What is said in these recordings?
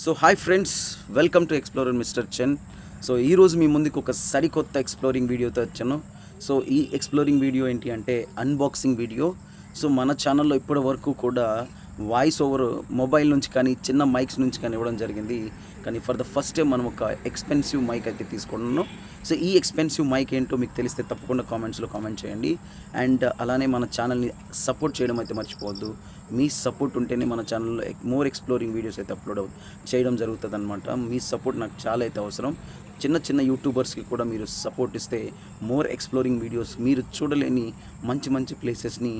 So hi friends, welcome to explorer mister Chen. So ఈరోజు మీ ముందుకు ఒక సరికొత్త ఎక్స్ప్లోరింగ్ వీడియోతో వచ్చాను. సో ఈ ఎక్స్ప్లోరింగ్ వీడియో ఏంటి అంటే అన్బాక్సింగ్ వీడియో. సో మన ఛానల్లో ఇప్పటి వరకు కూడా వాయిస్ ఓవర్ మొబైల్ నుంచి కానీ చిన్న మైక్స్ నుంచి కానీ ఇవ్వడం జరిగింది. కానీ ఫర్ ద ఫస్ట్ టైం మనం ఒక ఎక్స్పెన్సివ్ మైక్ అయితే తీసుకున్నాను. సో ఈ ఎక్స్పెన్సివ్ మైక్ ఏంటో మీకు తెలిస్తే తప్పకుండా కామెంట్స్లో కామెంట్ చేయండి. అండ్ అలానే మన ఛానల్ని సపోర్ట్ చేయడం అయితే మర్చిపోవద్దు. మీ సపోర్ట్ ఉంటేనే మన ఛానల్లో మోర్ ఎక్స్ప్లోరింగ్ వీడియోస్ అయితే అప్లోడ్ చేయడం జరుగుతుంది అనమాట. మీ సపోర్ట్ నాకు చాలా అయితే అవసరం. చిన్న చిన్న యూట్యూబర్స్కి కూడా మీరు సపోర్ట్ ఇస్తే మోర్ ఎక్స్ప్లోరింగ్ వీడియోస్, మీరు చూడలేని మంచి మంచి ప్లేసెస్ని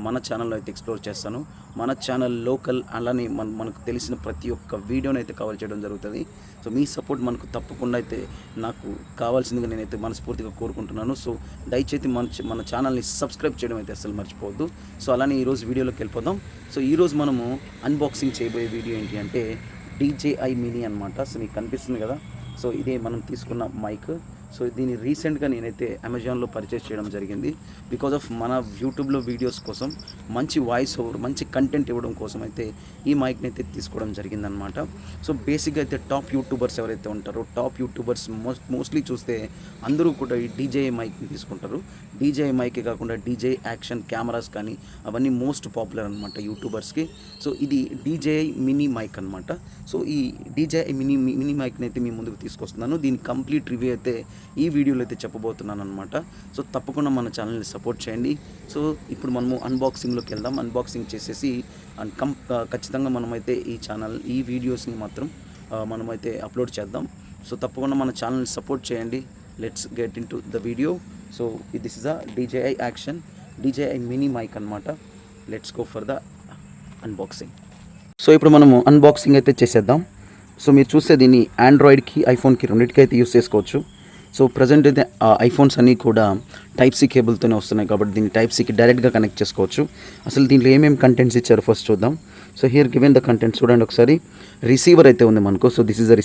మన ఛానల్లో అయితే ఎక్స్ప్లోర్ చేస్తాను. మన ఛానల్ లోకల్ అలానే మనకు తెలిసిన ప్రతి ఒక్క వీడియోని అయితే కవర్ చేయడం జరుగుతుంది. సో మీ సపోర్ట్ మనకు తప్పకుండా అయితే నాకు కావాల్సిందిగా నేనైతే మనస్ఫూర్తిగా కోరుకుంటున్నాను. సో దయచేసి మన ఛానల్ని సబ్స్క్రైబ్ చేయడం అయితే అసలు మర్చిపోవద్దు. సో అలానే ఈరోజు వీడియోలోకి వెళ్ళిపోదాం. సో ఈరోజు మనము అన్బాక్సింగ్ చేయబోయే వీడియో ఏంటి అంటే DJI మినీ అనమాట. సో మీకు కనిపిస్తుంది కదా, సో ఇదే మనం తీసుకున్న మైక్. సో దీన్ని రీసెంట్గా నేనైతే అమెజాన్లో పర్చేస్ చేయడం జరిగింది. బికాజ్ ఆఫ్ మన యూట్యూబ్లో వీడియోస్ కోసం మంచి వాయిస్ ఓవర్, మంచి కంటెంట్ ఇవ్వడం కోసం అయితే ఈ మైక్ని అయితే తీసుకోవడం జరిగిందనమాట. సో బేసిక్గా అయితే టాప్ యూట్యూబర్స్ ఎవరైతే ఉంటారో, టాప్ యూట్యూబర్స్ మోస్ట్లీ చూస్తే అందరూ కూడా ఈ DJI మైక్ని తీసుకుంటారు. DJI మైకే కాకుండా DJI యాక్షన్ కెమెరాస్ కానీ అవన్నీ మోస్ట్ పాపులర్ అనమాట యూట్యూబర్స్కి. సో ఇది DJI మినీ మైక్ అనమాట. సో ఈ DJI మినీ మైక్ని అయితే మీ ముందుకు తీసుకొస్తున్నాను. దీని కంప్లీట్ రివ్యూ అయితే ఈ వీడియోలో అయితే చెప్పబోతున్నాను అనమాట. సో తప్పకుండా మన ఛానల్ని సపోర్ట్ చేయండి. సో ఇప్పుడు మనము అన్బాక్సింగ్లోకి వెళ్దాం. అన్బాక్సింగ్ చేసేసి ఖచ్చితంగా మనమైతే ఈ వీడియోస్ని మాత్రం మనమైతే అప్లోడ్ చేద్దాం. సో తప్పకుండా మన ఛానల్ని సపోర్ట్ చేయండి. Let's get into the video. So this is the DJI action DJI mini mic అనమాట. Let's go for the unboxing. So ఇప్పుడు మనము అన్బాక్సింగ్ అయితే చేసేద్దాం. సో మీరు చూస్తే దీన్ని ఆండ్రాయిడ్కి ఐఫోన్కి రెండింటికి అయితే యూస్ చేసుకోవచ్చు. సో ప్రజెంట్ అయితే ఐఫోన్స్ అన్నీ కూడా టైప్-C కేబుల్తోనే వస్తున్నాయి కాబట్టి దీన్ని టైప్-Cకి డైరెక్ట్గా కనెక్ట్ చేసుకోవచ్చు. అసలు దీంట్లో ఏమేమి కంటెంట్స్ ఇచ్చారో ఫస్ట్ చూద్దాం. So here given the contents చూడండి ఒకసారి. రిసీవర్ అయితే ఉంది మనకు. So this is the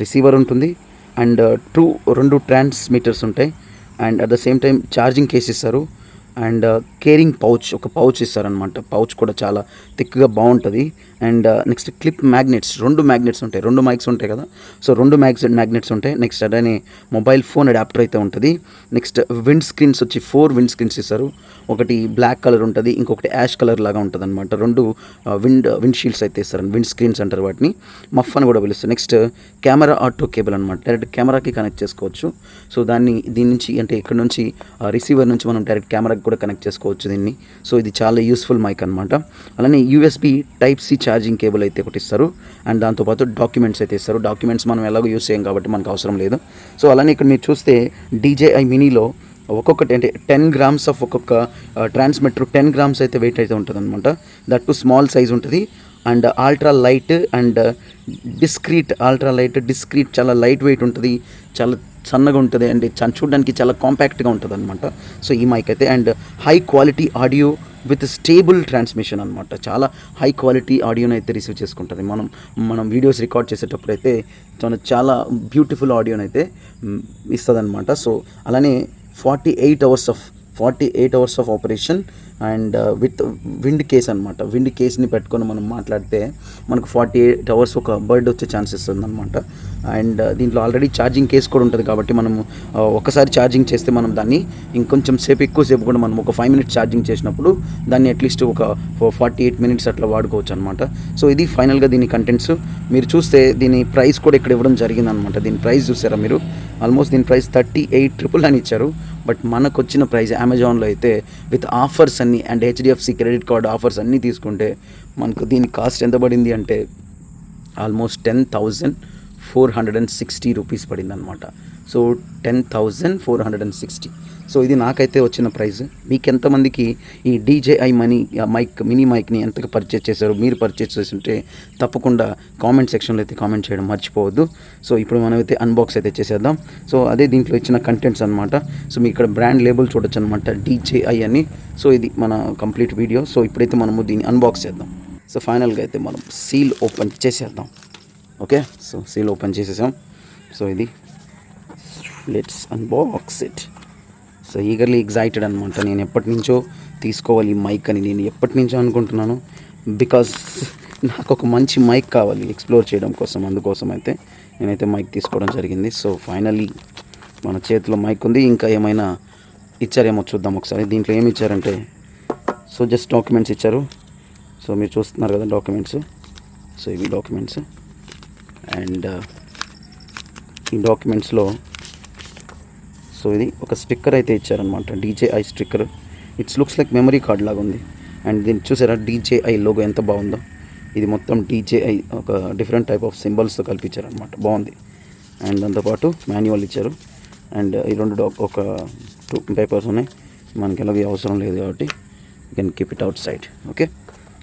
receiver ఉంటుంది. అండ్ రెండు ట్రాన్స్మిటర్స్ ఉంటాయి. And at the same time charging case ఇస్తారు. అండ్ కేరింగ్ ఒక పౌచ్ ఇస్తారనమాట. పౌచ్ కూడా చాలా థిక్గా బాగుంటుంది. అండ్ నెక్స్ట్ క్లిప్ మ్యాగ్నెట్స్, రెండు మ్యాగ్నెట్స్ ఉంటాయి. రెండు మైక్స్ ఉంటాయి కదా, సో రెండు మ్యాగ్నెట్స్ ఉంటాయి. నెక్స్ట్ అలానే మొబైల్ ఫోన్ అడాప్టర్ అయితే ఉంటుంది. నెక్స్ట్ విండ్ స్క్రీన్స్ వచ్చి 4 విండ్ స్క్రీన్స్ ఇస్తారు. ఒకటి బ్లాక్ కలర్ ఉంటుంది, ఇంకొకటి యాష్ కలర్ లాగా ఉంటుంది అనమాట. రెండు విండ్ షీల్డ్స్ అయితే ఇస్తారు. విండ్ స్క్రీన్స్ అంటారు వాటిని, మఫ్ అని కూడా పిలుస్తారు. నెక్స్ట్ కెమెరా ఆటో కేబుల్ అనమాట. డైరెక్ట్ కెమెరాకి కనెక్ట్ చేసుకోవచ్చు. సో దీని నుంచి అంటే ఇక్కడ నుంచి రిసీవర్ నుంచి మనం డైరెక్ట్ కెమెరాకి కూడా కనెక్ట్ చేసుకోవచ్చు దీన్ని. సో ఇది చాలా యూస్ఫుల్ మైక్ అనమాట. అలానే USB టైప్-C ఛార్జింగ్ కేబుల్ అయితే ఒకటి ఇస్తారు. అండ్ దాంతోపాటు డాక్యుమెంట్స్ అయితే ఇస్తారు. డాక్యుమెంట్స్ మనం ఎలాగో యూస్ చేయం కాబట్టి మనకు అవసరం లేదు. సో అలానే ఇక్కడ మీరు చూస్తే DJI మినీలో ఒక్కొక్కటి అంటే 10 grams ఆఫ్ ఒక్కొక్క ట్రాన్స్మిటర్ 10 grams అయితే వెయిట్ అయితే ఉంటుంది అనమాట. దట్ టు స్మాల్ సైజ్ ఉంటుంది. And ultra light and discrete చాలా లైట్ వెయిట్ ఉంటుంది, చాలా సన్నగా ఉంటుంది. అండ్ చూడడానికి చాలా కాంపాక్ట్గా ఉంటుంది అనమాట. సో ఈ మైక్ అయితే and high quality audio with stable transmission అనమాట. చాలా హై క్వాలిటీ ఆడియోని అయితే రిసీవ్ చేసుకుంటుంది. మనం వీడియోస్ రికార్డ్ చేసేటప్పుడు అయితే చాలా బ్యూటిఫుల్ ఆడియోని అయితే ఇస్తుంది అనమాట. సో అలానే 48 hours of operation and with wind case అనమాట. విండ్ కేస్ని పెట్టుకొని మనం మాట్లాడితే మనకు 48 hours ఒక బర్డ్ వచ్చే ఛాన్స్ ఇస్తుంది అనమాట. అండ్ దీంట్లో ఆల్రెడీ ఛార్జింగ్ కేస్ కూడా ఉంటుంది కాబట్టి మనము ఒకసారి ఛార్జింగ్ చేస్తే మనం దాన్ని ఇంకొంచెం ఎక్కువసేపు కూడా మనం ఒక 5 minutes ఛార్జింగ్ చేసినప్పుడు దాన్ని అట్లీస్ట్ ఒక 48 minutes అట్లా వాడుకోవచ్చు అనమాట. సో ఇది ఫైనల్గా దీని కంటెంట్స్. మీరు చూస్తే దీని ప్రైస్ కూడా ఇక్కడ ఇవ్వడం జరిగింది అనమాట. దీని ప్రైస్ చూసారా మీరు? ఆల్మోస్ట్ దీని ప్రైస్ 38,999 అని ఇచ్చారు. బట్ మనకు వచ్చిన ప్రైస్ అమెజాన్లో అయితే విత్ ఆఫర్స్ అన్నీ and HDFC credit card offers అన్నీ తీసుకుంటే మనకు దీని కాస్ట్ ఎంత పడింది అంటే ఆల్మోస్ట్ 10,460 రూపీస్ పడింది అనమాట. సో 10,460. సో ఇది నాకైతే వచ్చిన ప్రైస్. మీకు ఎంతమందికి ఈ DJI మినీ మైక్ని ఎంతగా పర్చేస్ చేశారు, మీరు పర్చేస్ చేస్తుంటే తప్పకుండా కామెంట్ సెక్షన్లో అయితే కామెంట్ చేయడం మర్చిపోవద్దు. సో ఇప్పుడు మనమైతే అన్బాక్స్ అయితే చేసేద్దాం. సో అదే దీంట్లో ఇచ్చిన కంటెంట్స్ అనమాట. సో మీ ఇక్కడ బ్రాండ్ లేబుల్ చూడొచ్చు అనమాట, DJI అని. సో ఇది మన కంప్లీట్ వీడియో. సో ఇప్పుడైతే మనము దీన్ని అన్బాక్స్ చేద్దాం. సో ఫైనల్గా అయితే మనం సీల్ ఓపెన్ చేసేద్దాం. ఓకే, సో సీల్ ఓపెన్ చేసేసాం. సో ఇది let's unbox it. So eagerly excited అనమాట. నేను ఎప్పటి నుంచో తీసుకోవాలి ఈ మైక్ అని నేను ఎప్పటి నుంచో అనుకుంటున్నాను. బికాజ్ నాకు ఒక మంచి మైక్ కావాలి ఎక్స్ప్లోర్ చేయడం కోసం, అందుకోసం అయితే నేనైతే మైక్ తీసుకోవడం జరిగింది. సో ఫైనల్లీ మన చేతిలో మైక్ ఉంది. ఇంకా ఏమైనా ఇచ్చారేమో చూద్దాం ఒకసారి. దీంట్లో ఏమి ఇచ్చారంటే సో జస్ట్ డాక్యుమెంట్స్ ఇచ్చారు. సో మీరు చూస్తున్నారు కదా డాక్యుమెంట్స్. సో ఇవి డాక్యుమెంట్స్ అండ్ ఈ డాక్యుమెంట్స్లో సో ఇది ఒక స్టిక్కర్ అయితే ఇచ్చారనమాట, DJI sticker. It's looks like memory card లాగా ఉంది. అండ్ దీన్ని చూసారా DJI లోగో ఎంత బాగుందో. ఇది మొత్తం DJI ఒక డిఫరెంట్ టైప్ ఆఫ్ సింబల్స్తో కల్పించారనమాట, బాగుంది. అండ్ దాంతోపాటు మాన్యువల్ ఇచ్చారు. అండ్ ఈ రెండు ఒక 2 పేపర్స్ ఉన్నాయి, మనకి ఎలాగో అవసరం లేదు కాబట్టి you can keep it out side. Okay,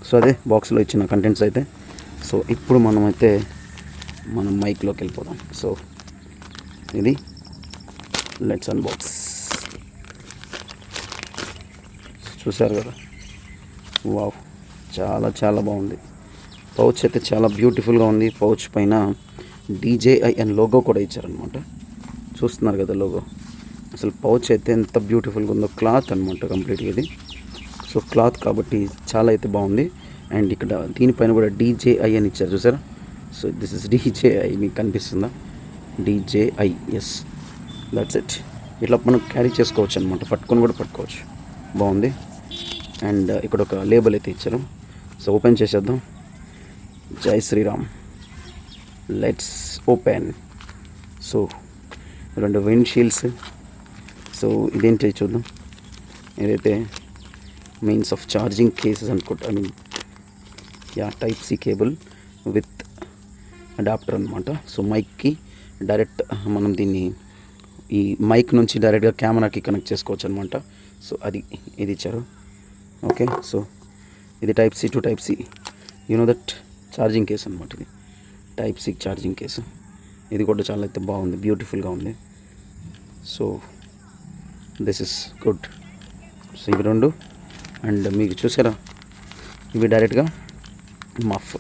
so అదే బాక్స్లో ఇచ్చిన కంటెంట్స్ అయితే. సో ఇప్పుడు మనం మైక్లోకి వెళ్ళిపోదాం. సో ఇది లెట్స్ అన్బాక్స్. చూసారు కదా, వావ్, చాలా చాలా బాగుంది. పౌచ్ అయితే చాలా బ్యూటిఫుల్గా ఉంది. పౌచ్ పైన DJI అని లోగో కూడా ఇచ్చారనమాట, చూస్తున్నారు కదా లోగో. అసలు పౌచ్ అయితే ఎంత బ్యూటిఫుల్గా ఉందో. క్లాత్ అనమాట కంప్లీట్గా ఇది. సో క్లాత్ కాబట్టి చాలా అయితే బాగుంది. అండ్ ఇక్కడ దీనిపైన కూడా DJI అని ఇచ్చారు, చూసారా. సో దిస్ ఇస్ DJI, మీకు కనిపిస్తుందా? DJI, yes, that's it. ఇట్లా మనం క్యారీ చేసుకోవచ్చు అనమాట, పట్టుకొని కూడా పట్టుకోవచ్చు, బాగుంది. అండ్ ఇక్కడ ఒక లేబుల్ అయితే ఇచ్చారు. సో ఓపెన్ చేసేద్దాం. Jai Shriram, let's open. So 2 windshields. So ఇదేంటి చూద్దాం. ఏదైతే మీన్స్ ఆఫ్ ఛార్జింగ్ కేసెస్ అనుకుంటా, type C cable with adapter అనమాట. సో మైక్కి డైరెక్ట్ మనం దీన్ని ఈ మైక్ నుంచి డైరెక్ట్గా కెమెరాకి కనెక్ట్ చేసుకోవచ్చు అనమాట. సో ఇది ఇచ్చారు. ఓకే, సో ఇది type C to type C, that charging case అనమాట. ఇది టైప్ C ఛార్జింగ్ కేసు. ఇది కూడా చాలా అయితే బాగుంది, బ్యూటిఫుల్గా ఉంది. So this is good. So ఇవి 2. అండ్ మీకు చూసారా, ఇవి డైరెక్ట్గా మఫ్.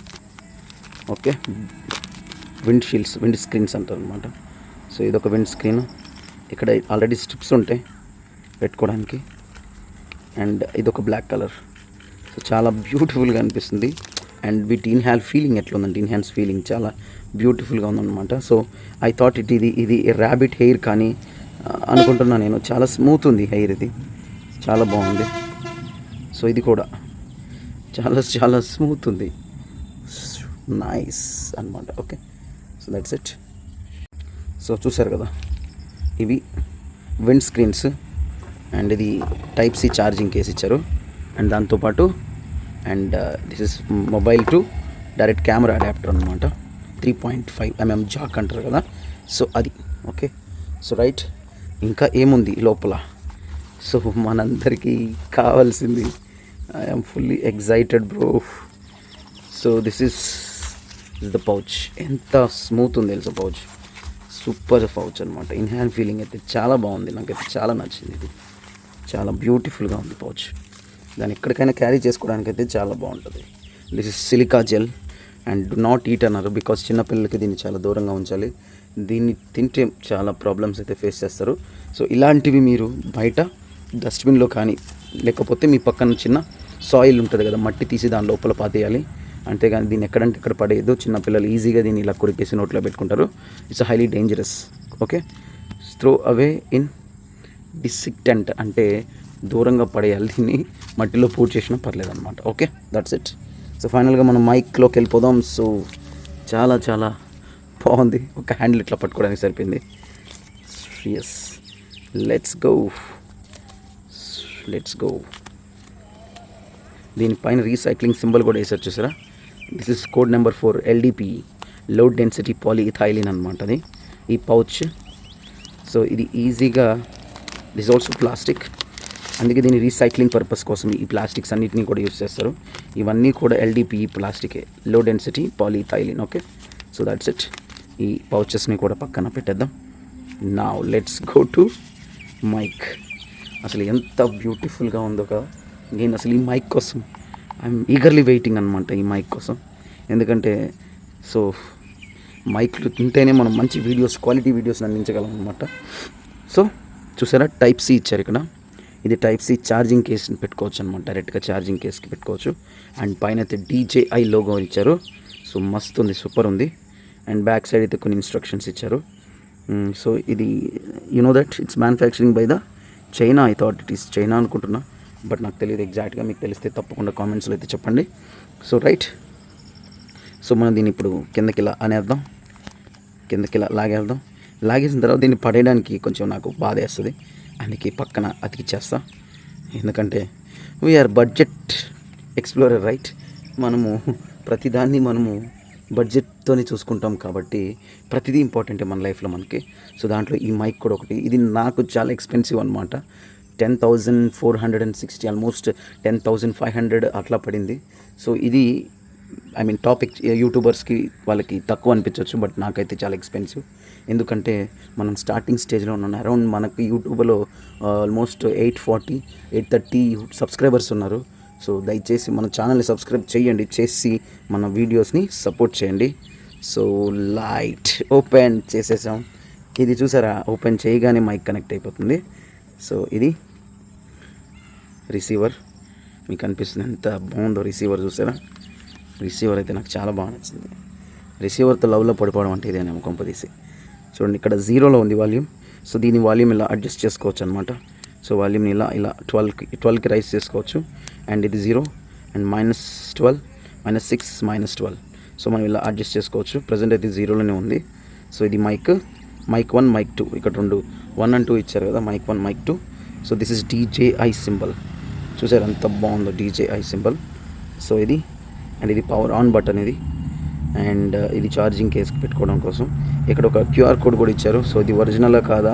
Okay, wind shields, wind screens అంటారు అనమాట. సో ఇదొక విండ్ స్క్రీన్. ఇక్కడ ఆల్రెడీ స్ట్రిప్స్ ఉంటాయి పెట్టుకోవడానికి. అండ్ ఇదొక బ్లాక్ కలర్. సో చాలా బ్యూటిఫుల్గా అనిపిస్తుంది. అండ్ వీటి ఇన్హాల్ ఫీలింగ్ ఎట్లా ఉందంటే, ఇన్హాన్స్ ఫీలింగ్ చాలా బ్యూటిఫుల్గా ఉందన్నమాట. సో ఐ థాట్ ఇది ర్యాబిట్ హెయిర్ కానీ అనుకుంటున్నా నేను. చాలా స్మూత్ ఉంది హెయిర్, ఇది చాలా బాగుంది. సో ఇది కూడా చాలా చాలా స్మూత్ ఉంది, నైస్ అనమాట. Okay, so that's it. So చూసారు కదా, ఇవి విండ్ స్క్రీన్స్. అండ్ ఇది టైప్ C ఛార్జింగ్ కేస్ ఇచ్చారు. అండ్ దాంతోపాటు this is mobile to direct camera adapter అనమాట. 3.5mm జాక్ అంటారు కదా, సో అది. Okay, so right. ఇంకా ఏముంది లోపల? సో మనందరికీ కావాల్సింది, I'm fully excited bro. So this is the pouch. ఎంత స్మూత్ ఉంది తెలుసా పౌచ్, సూపర్ పౌచ్ అనమాట. ఇన్ హ్యాండ్ ఫీలింగ్ అయితే చాలా బాగుంది, నాకైతే చాలా నచ్చింది. ఇది చాలా బ్యూటిఫుల్గా ఉంది పౌచ్. దాన్ని ఎక్కడికైనా క్యారీ చేసుకోవడానికి అయితే చాలా బాగుంటుంది. This is silica gel. And do not eat అన్నారు, బికాస్ చిన్నపిల్లలకి దీన్ని చాలా దూరంగా ఉంచాలి. దీన్ని తింటే చాలా ప్రాబ్లమ్స్ అయితే ఫేస్ చేస్తారు. సో ఇలాంటివి మీరు బయట డస్ట్బిన్లో కానీ, లేకపోతే మీ పక్కన చిన్న సాయిల్ ఉంటుంది కదా, మట్టి తీసి దాని లోపల పాతేయాలి. అంతేగాని దీన్ని ఎక్కడంటే ఎక్కడ పడేయద్దు. చిన్నపిల్లలు ఈజీగా దీన్ని ఇలా కొరికేసి నోట్లో పెట్టుకుంటారు. It's highly dangerous. Okay, throw away in disinfectant, అంటే దూరంగా పడేయాలి. దీన్ని మట్టిలో పూర్తి చేసినా పర్లేదు అనమాట. Okay, that's it. సో ఫైనల్గా మనం మైక్లోకి వెళ్ళిపోదాం. సో చాలా చాలా బాగుంది. ఒక హ్యాండిల్ ఇట్లా పట్టుకోవడానికి సరిపోయింది. Yes, let's go. దీనిపైన రీసైక్లింగ్ సింబల్ కూడా వేసారు, చూసారా. This is code number 4 LDP, low density polyethylene అనమాట అది ఈ పౌచ్. సో ఇది ఈజీగా, దిస్ ఆల్సో ప్లాస్టిక్, అందుకే దీన్ని రీసైక్లింగ్ పర్పస్ కోసం ఈ ప్లాస్టిక్స్ అన్నిటినీ కూడా యూస్ చేస్తారు. ఇవన్నీ కూడా LDP ప్లాస్టికే, low density polyethylene. Okay, so that's it. ఈ పౌచెస్ని కూడా పక్కన పెట్టేద్దాం. Now let's go to mic. అసలు ఎంత బ్యూటిఫుల్గా ఉందో కదా. నేను అసలు ఈ మైక్ కోసం ఐఎమ్ ఈగర్లీ వెయిటింగ్ అనమాట, ఈ మైక్ కోసం. ఎందుకంటే సో మైక్లు తింటేనే మనం మంచి వీడియోస్, క్వాలిటీ వీడియోస్ అందించగలం అనమాట. సో చూసారా, టైప్ C ఇచ్చారు ఇక్కడ. ఇది టైప్ సి ఛార్జింగ్ కేస్ని పెట్టుకోవచ్చు అనమాట, డైరెక్ట్గా ఛార్జింగ్ కేస్కి పెట్టుకోవచ్చు. అండ్ పైన అయితే DJI లోగో ఇచ్చారు. సో మస్తు ఉంది, సూపర్ ఉంది. అండ్ బ్యాక్ సైడ్ అయితే కొన్ని ఇన్స్ట్రక్షన్స్ ఇచ్చారు. సో ఇది that it's manufacturing by the China. I thought it is China అనుకుంటున్నా, బట్ నాకు తెలియదు ఎగ్జాక్ట్గా. మీకు తెలిస్తే తప్పకుండా కామెంట్స్లో అయితే చెప్పండి. సో రైట్, సో మనం దీన్ని ఇప్పుడు కిందకి ఇలా అనేద్దాం, కిందకి ఇలా లాగేద్దాం. లాగేసిన తర్వాత దీన్ని పడేయడానికి కొంచెం నాకు బాధ వేస్తుంది, అందుకే పక్కన అతికిచ్చేస్తా. ఎందుకంటే వీఆర్ బడ్జెట్ ఎక్స్ప్లోరర్ రైట్. మనము ప్రతిదాన్ని మనము బడ్జెట్తోనే చూసుకుంటాం కాబట్టి ప్రతిదీ ఇంపార్టెంటే మన లైఫ్లో మనకి. సో దాంట్లో ఈ మైక్ కూడా ఒకటి. ఇది నాకు చాలా ఎక్స్పెన్సివ్ అనమాట. 10,460 ఆల్మోస్ట్ 10,500 అట్లా పడింది. సో ఇది టాపిక్ యూట్యూబర్స్కి వాళ్ళకి తక్కువ అనిపించవచ్చు, బట్ నాకైతే చాలా ఎక్స్పెన్సివ్. ఎందుకంటే మనం స్టార్టింగ్ స్టేజ్లో ఉన్నాం. అరౌండ్ మనకి యూట్యూబ్లో ఆల్మోస్ట్ 830 సబ్స్క్రైబర్స్ ఉన్నారు. సో దయచేసి మన ఛానల్ని సబ్స్క్రైబ్ చేయండి, చేసి మన వీడియోస్ని సపోర్ట్ చేయండి. సో లైట్ ఓపెన్ చేసేసాం. ఇది చూసారా, ఓపెన్ చేయగానే మైక్ కనెక్ట్ అయిపోతుంది. సో ఇది రిసీవర్, మీకు అనిపిస్తుంది ఎంత బాగుందో రిసీవర్. చూసారా, రిసీవర్ అయితే నాకు చాలా బాగా నచ్చింది. రిసీవర్తో లవ్లో పడిపోవడం అంటే ఇదేనేమో కొంపదీసి. చూడండి, ఇక్కడ 0లో ఉంది వాల్యూమ్. సో దీని వాల్యూమ్ ఇలా అడ్జస్ట్ చేసుకోవచ్చు అనమాట. సో వాల్యూమ్ని ఇలా 12కి రైస్ చేసుకోవచ్చు. అండ్ ఇది 0 అండ్ -12 -6 -12. సో మనం ఇలా అడ్జస్ట్ చేసుకోవచ్చు. ప్రజెంట్ అయితే 0లోనే ఉంది. సో ఇది మైక్ 1 మైక్ 2, ఇక్కడ 1 and 2 ఇచ్చారు కదా, mic 1 mic 2. So this is DJI symbol. చూసారు ఎంత బాగుందో DJI సింబల్. సో ఇది అండ్ ఇది పవర్ ఆన్ బటన్ ఇది. అండ్ ఇది ఛార్జింగ్ కేస్కి పెట్టుకోవడం కోసం. ఇక్కడ ఒక QR కోడ్ కూడా ఇచ్చారు. సో ఇది ఒరిజినలా కాదా,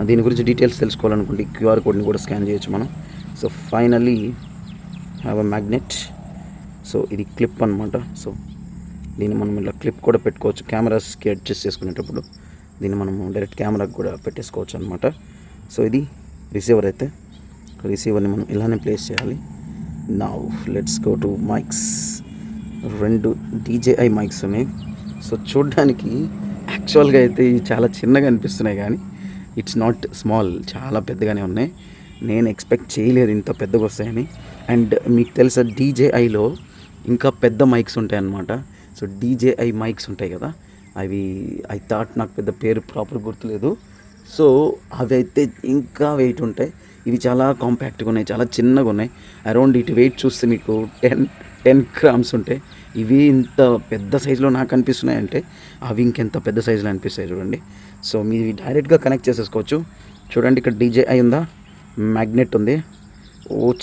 దీని గురించి డీటెయిల్స్ తెలుసుకోవాలనుకుంటే ఈ QR కోడ్ని కూడా స్కాన్ చేయొచ్చు మనం. So finally have a magnet. So ఇది క్లిప్ అనమాట. సో దీన్ని మనం ఇలా క్లిప్ కూడా పెట్టుకోవచ్చు. కెమెరాస్కి అడ్జస్ట్ చేసుకునేటప్పుడు దీన్ని మనము డైరెక్ట్ కెమెరాకి కూడా పెట్టేసుకోవచ్చు అనమాట. సో ఇది రిసీవర్ అయితే. రిసీవర్ని మనం ఇలానే ప్లేస్ చేయాలి. Now let's go to mics. 2 DJI mics ఉన్నాయి. సో చూడ్డానికి యాక్చువల్గా అయితే ఇవి చాలా చిన్నగా అనిపిస్తున్నాయి, కానీ ఇట్స్ నాట్ స్మాల్, చాలా పెద్దగానే ఉన్నాయి. నేను ఎక్స్పెక్ట్ చేయలేదు ఇంత పెద్దగా వస్తాయని. అండ్ మీకు తెలుసా, DJIలో ఇంకా పెద్ద మైక్స్ ఉంటాయి అన్నమాట. సో DJI మైక్స్ ఉంటాయి కదా, అవి ఐ థాట్, నాకు పెద్ద పేరు ప్రాపర్ గుర్తులేదు. సో అవి అయితే ఇంకా వెయిట్ ఉంటాయి. ఇవి చాలా కాంపాక్ట్గా ఉన్నాయి, చాలా చిన్నగా ఉన్నాయి. అరౌండ్ ఇటు వెయిట్ చూస్తే మీకు 10 grams ఉంటాయి. ఇవి ఇంత పెద్ద సైజులో నాకు అనిపిస్తున్నాయంటే అవి ఇంకెంత పెద్ద సైజులో అనిపిస్తాయి చూడండి. సో మీరు డైరెక్ట్గా కనెక్ట్ చేసేసుకోవచ్చు. చూడండి, ఇక్కడ DJI ఉందా, మ్యాగ్నెట్ ఉంది.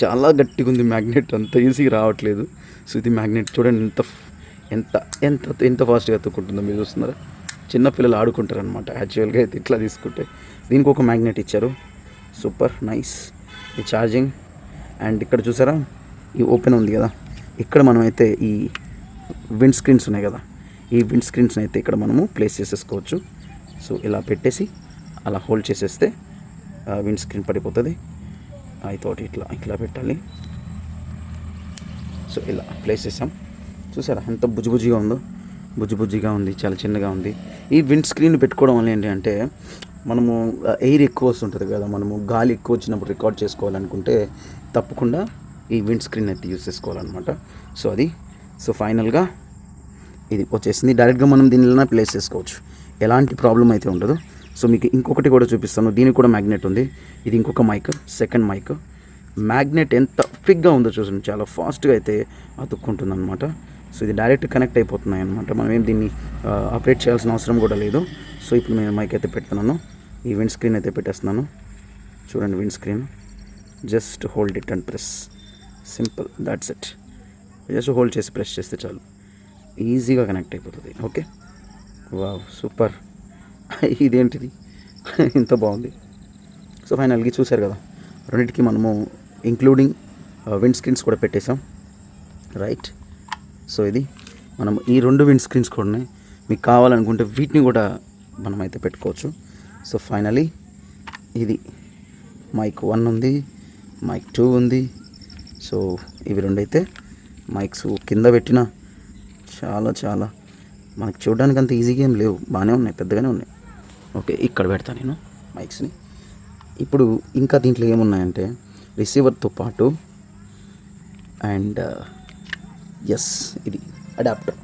చాలా గట్టిగా ఉంది మ్యాగ్నెట్, అంత ఈజీగా రావట్లేదు. సో ఇది మ్యాగ్నెట్ చూడండి ఎంత ఎంత ఎంత ఫాస్ట్గా ఎత్తుకుంటుందో మీరు చూస్తున్నారా. చిన్నపిల్లలు ఆడుకుంటారు అనమాట యాక్చువల్గా అయితే ఇట్లా తీసుకుంటే. దీనికి ఒక మ్యాగ్నెట్ ఇచ్చారు, సూపర్ నైస్. ఈ ఛార్జింగ్. అండ్ ఇక్కడ చూసారా, ఈ ఓపెన్ ఉంది కదా, ఇక్కడ మనమైతే ఈ విండ్ స్క్రీన్స్ ఉన్నాయి కదా, ఈ విండ్ స్క్రీన్స్ని అయితే ఇక్కడ మనము ప్లేస్ చేసేసుకోవచ్చు. సో ఇలా పెట్టేసి అలా హోల్డ్ చేసేస్తే విండ్ స్క్రీన్ పడిపోతుంది. ఐ థాట్ ఇట్లా పెట్టాలి. సో ఇలా ప్లేస్ చేసాం. చూసారా ఎంత బుజ్జిగా ఉంది, చాలా చిన్నగా ఉంది. ఈ విండ్ స్క్రీన్ పెట్టుకోవడం వల్ల ఏంటి అంటే, మనము ఎయిర్ ఎక్కువ వస్తుంటుంది కదా, మనము గాలి ఎక్కువ వచ్చినప్పుడు రికార్డ్ చేసుకోవాలనుకుంటే తప్పకుండా ఈ విండ్ స్క్రీన్ అయితే యూస్ చేసుకోవాలన్నమాట. సో ఫైనల్గా ఇది వచ్చేసింది. డైరెక్ట్గా మనం దీనిలో ప్లేస్ చేసుకోవచ్చు, ఎలాంటి ప్రాబ్లం అయితే ఉండదు. సో మీకు ఇంకొకటి కూడా చూపిస్తాను. దీనికి కూడా మ్యాగ్నెట్ ఉంది. ఇది ఇంకొక మైక్, సెకండ్ మైక్. మ్యాగ్నెట్ ఎంత క్విక్గా ఉందో చూడండి, చాలా ఫాస్ట్గా అయితే అతుక్కుంటుంది అనమాట. సో ఇది డైరెక్ట్ కనెక్ట్ అయిపోతున్నాయి అనమాట. మనం ఏం దీన్ని ఆపరేట్ చేయాల్సిన అవసరం కూడా లేదు. సో ఇప్పుడు నేను మైక్ అయితే పెడుతున్నాను, ఈ విండ్ స్క్రీన్ అయితే పెట్టేస్తున్నాను. చూడండి wind screen, just hold it and press, simple, that's it. Just hold చేసి ప్రెస్ చేస్తే చాలు, ఈజీగా కనెక్ట్ అయిపోతుంది. Okay, wow super. ఇదేంటిది ఇంత బాగుంది. సో ఫైనల్గా చూసారు కదా, రెండింటికి మనము ఇంక్లూడింగ్ విండ్ స్క్రీన్స్ కూడా పెట్టేసాం రైట్. సో ఇది మనం ఈ 2 విండ్ స్క్రీన్స్ కూడా ఉన్నాయి. మీకు కావాలనుకుంటే వీటిని కూడా మనం అయితే పెట్టుకోవచ్చు. సో ఫైనలీ ఇది మైక్ 1 ఉంది, మైక్ 2 ఉంది. సో ఇవి 2 అయితే మైక్స్ కింద పెట్టిన చాలా మనకు చూడడానికి అంత ఈజీగా ఏం లేవు, బాగానే ఉన్నాయి, పెద్దగానే ఉన్నాయి. ఓకే, ఇక్కడ పెడతాను నేను మైక్స్ని. ఇప్పుడు ఇంకా దీంట్లో ఏమున్నాయంటే రిసీవర్తో పాటు అండ్ ఎస్ ఇది అడాప్టర్.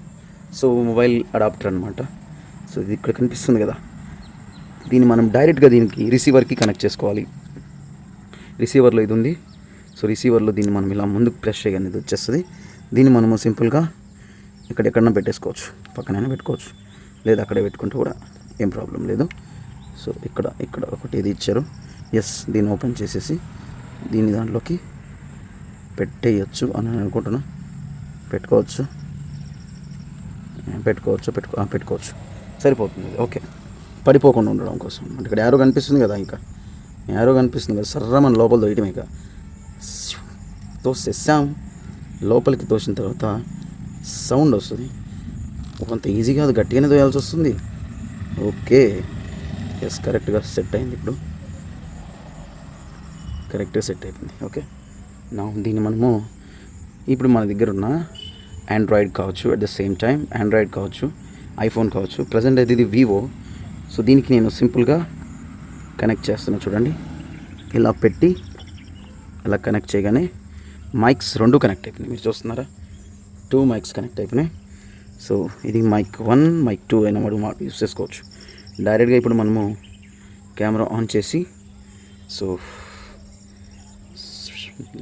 సో మొబైల్ అడాప్టర్ అనమాట. సో ఇది ఇక్కడ కనిపిస్తుంది కదా, దీన్ని మనం డైరెక్ట్గా దీనికి రిసీవర్కి కనెక్ట్ చేసుకోవాలి. రిసీవర్లో ఇది ఉంది. సో రిసీవర్లో దీన్ని మనం ఇలా ముందుకు ప్రెస్ చేయగానే ఇది వచ్చేస్తుంది. దీన్ని మనము సింపుల్గా ఎక్కడెక్కడన్నా పెట్టేసుకోవచ్చు, పక్కనైనా పెట్టుకోవచ్చు, లేదా అక్కడే పెట్టుకుంటే కూడా ఏం ప్రాబ్లం లేదు. సో ఇక్కడ ఒకటి ఇది ఇచ్చారు. ఎస్, దీన్ని ఓపెన్ చేసేసి దీన్ని దాంట్లోకి పెట్టేయచ్చు అని అనుకుంటున్నా. పెట్టుకోవచ్చు సరిపోతుంది. ఓకే, పడిపోకుండా ఉండడం కోసం. అంటే ఇక్కడ యారో కనిపిస్తుంది కదా, సర్రా మన లోపల తోయటం. ఇక తోసేసాం. లోపలికి తోసిన తర్వాత సౌండ్ వస్తుంది. కొంత ఈజీగా అది గట్టిగానే తోయాల్సి వస్తుంది. ఓకే, ఎస్, కరెక్ట్గా సెట్ అయింది. కరెక్ట్గా సెట్ అయిపోయింది. ఓకే, నా దీన్ని మనము ఇప్పుడు మన దగ్గర ఉన్న ఆండ్రాయిడ్ కావచ్చు, at the same time Android కావచ్చు, ఐఫోన్ కావచ్చు. ప్రజెంట్ అయితే ఇది వివో. సో దీనికి నేను సింపుల్గా కనెక్ట్ చేస్తున్నా. చూడండి, ఇలా పెట్టి అలా కనెక్ట్ చేయగానే మైక్స్ 2 కనెక్ట్ అయిపోయినాయి. మీరు చూస్తున్నారా, 2 మైక్స్ కనెక్ట్ అయిపోయినాయి. సో ఇది మైక్ 1, మైక్ 2 అయినా మనం యూస్ చేసుకోవచ్చు. డైరెక్ట్గా ఇప్పుడు మనము కెమెరా ఆన్ చేసి సో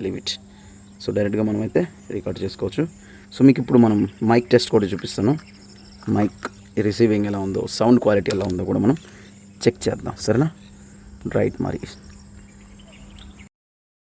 లీవ్ ఇట్. సో డైరెక్ట్గా మనం అయితే రికార్డ్ చేసుకోవచ్చు. సో మీకు ఇప్పుడు మనం మైక్ టెస్ట్ కూడా చూపిస్తాను. మైక్ రిసీవింగ్ ఎలా ఉందో, సౌండ్ క్వాలిటీ ఎలా ఉందో కూడా మనం చెక్ చేద్దాం. సరేనా? రైట్ మరి